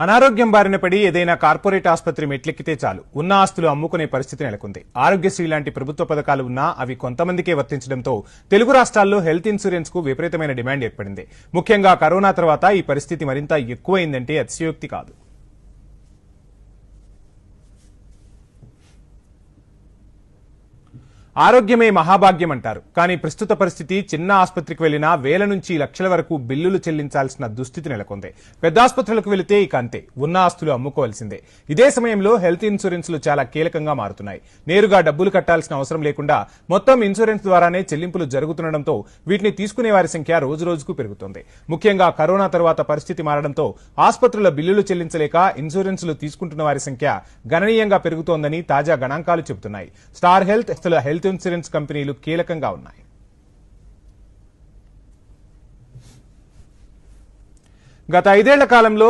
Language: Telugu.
అనారోగ్యం బారిన పడి ఏదైనా కార్పొరేట్ ఆసుపత్రి మెట్లెక్కితే చాలు ఉన్న ఆస్తులు అమ్ముకునే పరిస్థితి నెలకొంది. ఆరోగ్యశ్రీ లాంటి ప్రభుత్వ పథకాలు ఉన్నా అవి కొంతమందికే వర్తించడంతో తెలుగు రాష్ట్రాల్లో హెల్త్ ఇన్సూరెన్స్ కు విపరీతమైన డిమాండ్ ఏర్పడింది. ముఖ్యంగా కరోనా తర్వాత ఈ పరిస్థితి మరింత ఎక్కువైందంటే అతిశయోక్తి కాదు. ఆరోగ్యమే మహాభాగ్యం అంటారు. కానీ ప్రస్తుత పరిస్థితి చిన్న ఆసుపత్రికి వెళ్లినా వేల నుంచి లక్షల వరకు బిల్లులు చెల్లించాల్సిన దుస్థితి నెలకొంది. పెద్ద ఆసుపత్రులకు వెళితే ఇక అంతే, ఉన్న ఆస్తులు అమ్ముకోవాల్సిందే. ఇదే సమయంలో హెల్త్ ఇన్సూరెన్స్లు చాలా కీలకంగా మారుతున్నాయి. నేరుగా డబ్బులు కట్టాల్సిన అవసరం లేకుండా మొత్తం ఇన్సూరెన్స్ ద్వారానే చెల్లింపులు జరుగుతుండటంతో వీటిని తీసుకునే వారి సంఖ్య రోజురోజుకు పెరుగుతోంది. ముఖ్యంగా కరోనా తర్వాత పరిస్థితి మారడంతో ఆసుపత్రుల బిల్లులు చెల్లించలేక ఇన్సూరెన్స్లు తీసుకుంటున్న వారి సంఖ్య గణనీయంగా పెరుగుతోందని తాజా గణాంకాలు చెబుతున్నాయి. స్టార్ హెల్త్ ఇన్సూరెన్స్ కంపెనీలు కీలకంగా ఉన్నాయి. గత 5 ఏళ్ల కాలంలో